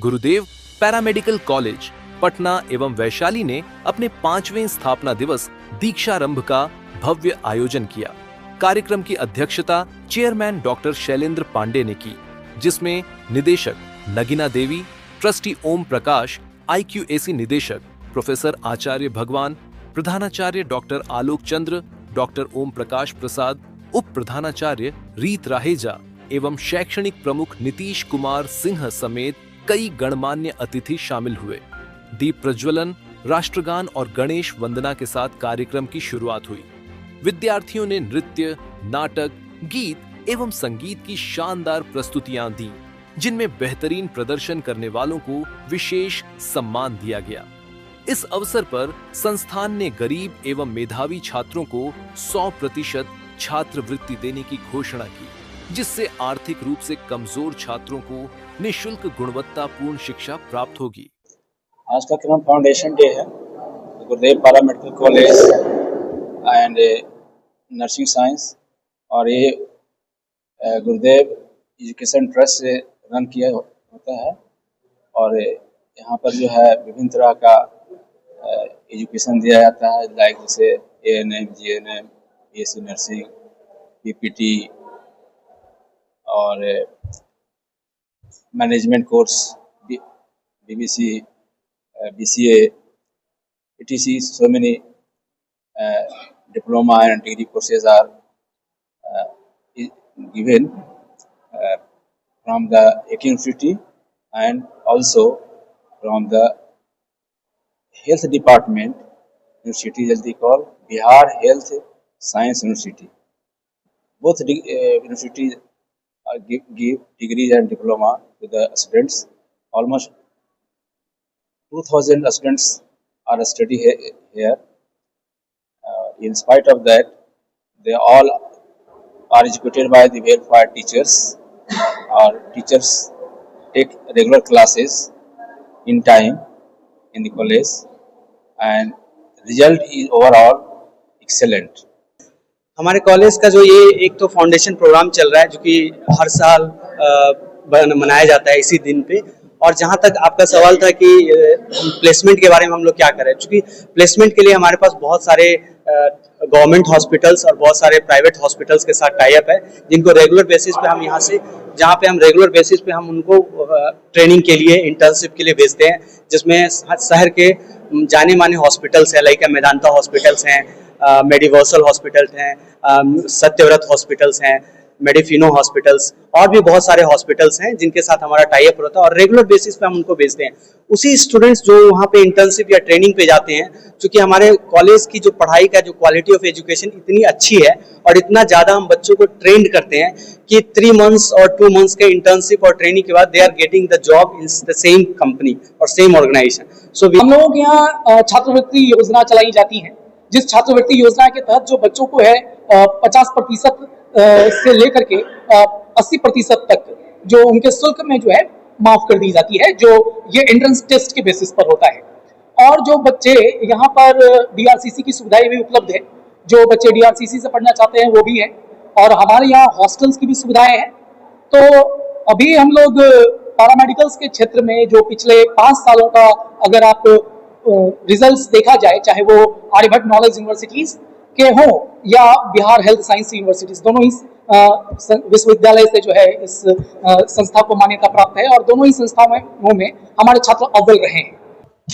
गुरुदेव paramedical college Patna एवं वैशाली ने अपने 5वें स्थापना दिवस दीक्षारंभ का भव्य आयोजन किया। कार्यक्रम की अध्यक्षता चेयरमैन डॉक्टर शैलेंद्र पांडे ने की, जिसमें निदेशक नगीना देवी, ट्रस्टी ओम प्रकाश, IQAC निदेशक प्रोफेसर आचार्य भगवान, प्रधानाचार्य डॉक्टर आलोक चंद्र, डॉक्टर ओम प्रकाश प्रसाद, उप प्रधानाचार्य रीत राहेजा एवं शैक्षणिक प्रमुख नीतीश कुमार सिंह समेत कई गणमान्य अतिथि शामिल हुए। दीप प्रज्वलन, राष्ट्रगान और गणेश वंदना के साथ कार्यक्रम की शुरुआत हुई। विद्यार्थियों ने नृत्य, नाटक, गीत एवं संगीत की शानदार प्रस्तुतियां दी, जिनमें बेहतरीन प्रदर्शन करने वालों को विशेष सम्मान दिया गया। इस अवसर पर संस्थान ने गरीब एवं मेधावी छात्रों को 100% छात्रवृत्ति देने की घोषणा की, जिससे आर्थिक रूप से कमजोर छात्रों को निःशुल्क गुणवत्तापूर्ण शिक्षा प्राप्त होगी। आज का क्रम फाउंडेशन डे है। गुरुदेव paramedical college and nursing science और ये गुरुदेव एजुकेशन ट्रस्ट से रन किया होता है और यहाँ पर जो है विभिन्न तरह का एजुकेशन दिया जाता है, लाइक जैसे ANM, GNM, BSc nursing, PPT और management course, BBC, BCA, etc. So many diploma and degree courses are given from the AK University and also from the health department university, as they call Bihar Health Science University. Both universities give degrees and diploma to the students. Almost 2,000 students are study here. In spite of that, they all are educated by the well-paid teachers. Our teachers take regular classes in time in the college, and result is overall excellent. हमारे college का जो ये एक तो foundation programme चल रहा है जो कि हर साल मनाया जाता है इसी दिन पे, और जहाँ तक आपका सवाल था कि प्लेसमेंट के बारे में हम लोग क्या करें, क्योंकि प्लेसमेंट के लिए हमारे पास बहुत सारे गवर्नमेंट हॉस्पिटल्स और बहुत सारे प्राइवेट हॉस्पिटल्स के साथ टाई अप है, जिनको रेगुलर बेसिस पे हम यहाँ से, जहाँ पे हम रेगुलर बेसिस पे हम उनको ट्रेनिंग के लिए, इंटर्नशिप के लिए भेजते हैं, जिसमें शहर के जाने माने हॉस्पिटल्स हैं, लाइक मेदांता हॉस्पिटल्स हैं, मेडिवर्सल हॉस्पिटल्स हैं, सत्यव्रत हॉस्पिटल्स हैं, मेडिफिनो हॉस्पिटल्स और भी बहुत सारे हॉस्पिटल्स हैं जिनके साथ हमारा टाई अप होता है और रेगुलर बेसिस पे हम उनको भेजते हैं। उसी स्टूडेंट्स जो वहाँ पे इंटर्नशिप या ट्रेनिंग पे जाते हैं, क्योंकि हमारे कॉलेज की जो पढ़ाई का जो क्वालिटी ऑफ एजुकेशन इतनी अच्छी है और इतना ज़्यादा हम बच्चों को ट्रेंड करते हैं कि 3 months और 2 months के इंटर्नशिप और ट्रेनिंग के बाद they are getting the job in the same company और सेम ऑर्गेनाइजेशन। सो हम लोगों के यहाँ छात्रवृत्ति योजना चलाई जाती है, जिस छात्रवृत्ति योजना के तहत जो बच्चों को है 50% से लेकर के 80% तक जो उनके शुल्क में जो है माफ कर दी जाती है, जो ये एंट्रेंस टेस्ट के बेसिस पर होता है। और जो बच्चे यहाँ पर DRCC की सुविधाएं भी उपलब्ध है, जो बच्चे DRCC से पढ़ना चाहते हैं वो भी है, और हमारे यहाँ हॉस्टल्स की भी सुविधाएं हैं। तो अभी हम लोग पैरामेडिकल्स के क्षेत्र में जो पिछले 5 सालों का अगर आप रिजल्ट्स देखा जाए, चाहे वो आर्यभट्ट नॉलेज यूनिवर्सिटीज के हों या बिहार हेल्थ साइंस यूनिवर्सिटीज, दोनों ही विश्वविद्यालय से जो है इस संस्था को मान्यता प्राप्त है और दोनों ही संस्थाओं में हमारे छात्र अव्वल रहे हैं।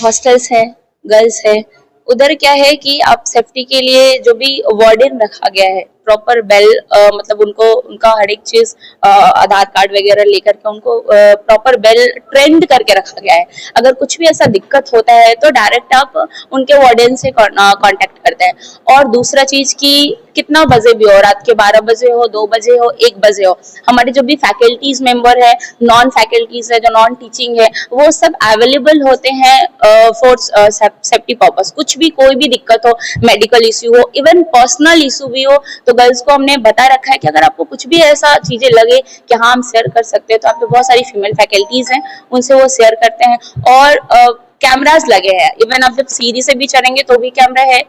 हॉस्टल्स है, गर्ल्स है, उधर क्या है कि आप सेफ्टी के लिए जो भी वार्डन रखा गया है, प्रॉपर बेल, मतलब उनको उनका हर एक चीज आधार कार्ड वगैरह लेकर के उनको प्रॉपर बेल ट्रेंड करके रखा गया है। अगर कुछ भी ऐसा दिक्कत होता है तो डायरेक्ट आप उनके वार्डन से कांटेक्ट करते हैं। और दूसरा चीज कि कितना बजे भी हो, रात के 12 बजे हो, 2 बजे हो, 1 बजे हो, हमारे जो भी फैकल्टीज मेंबर है, नॉन फैकल्टीज है, जो नॉन टीचिंग है, वो सब अवेलेबल होते हैं फॉर सेफ्टी पर्पस। कुछ भी कोई भी दिक्कत हो, मेडिकल इश्यू हो, इवन पर्सनल इश्यू भी हो, तो गर्ल्स को हमने बता रखा है कि अगर आपको कुछ भी ऐसा चीजें लगे कि हाँ हम शेयर कर सकते हैं, तो आप पे बहुत सारी फीमेल फैकल्टीज हैं, उनसे वो शेयर करते हैं। और कैमरास लगे हैं, इवन आप जब सीढ़ी से भी चढ़ेंगे तो भी कैमरा है,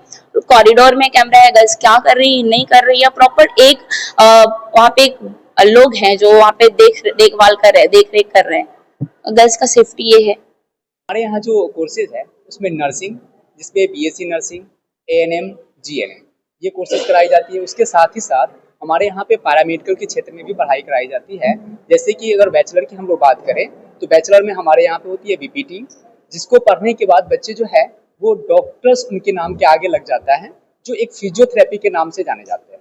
कॉरिडोर में कैमरा है, गर्ल्स क्या कर रही नहीं कर रही है, प्रॉपर एक वहाँ पे लोग हैं जो वहाँ पे देखभाल कर रहे हैं, देख रेख कर रहे हैं। गर्ल्स का सेफ्टी ये है। हमारे यहाँ जो कोर्सेज है उसमें नर्सिंग, जिसपे बीएससी नर्सिंग, एएनएम, जीएनएम ये कोर्सेज कराई जाती है। उसके साथ ही साथ हमारे यहाँ पे पैरामेडिकल के क्षेत्र में भी पढ़ाई कराई जाती है। जैसे कि अगर बैचलर की हम लोग बात करें तो बैचलर में हमारे यहाँ पे होती है बीपीटी, जिसको पढ़ने के बाद बच्चे जो है वो डॉक्टर्स उनके नाम के आगे लग जाता है, जो एक फिजियोथेरेपी के नाम से जाने जाते हैं।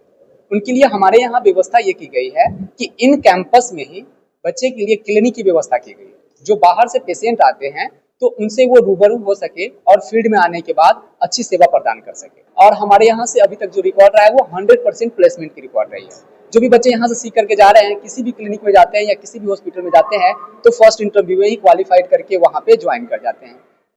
उनके लिए हमारे यहाँ व्यवस्था ये की गई है कि इन कैंपस में ही बच्चे के लिए क्लिनिक की व्यवस्था की गई है। जो बाहर से पेशेंट आते हैं तो उनसे वो रूबरू हो सके और फील्ड में आने के बाद अच्छी सेवा प्रदान कर सके। और हमारे यहाँ से अभी तक जो रिकॉर्ड रहा है वो 100% प्लेसमेंट की रिकॉर्ड रही है। जो भी बच्चे यहाँ से सीख करके जा रहे हैं, किसी भी क्लिनिक में जाते हैं या किसी भी हॉस्पिटल में जाते हैं तो फर्स्ट इंटरव्यू में ही क्वालिफाइड करके वहाँ पे ज्वाइन कर जाते हैं।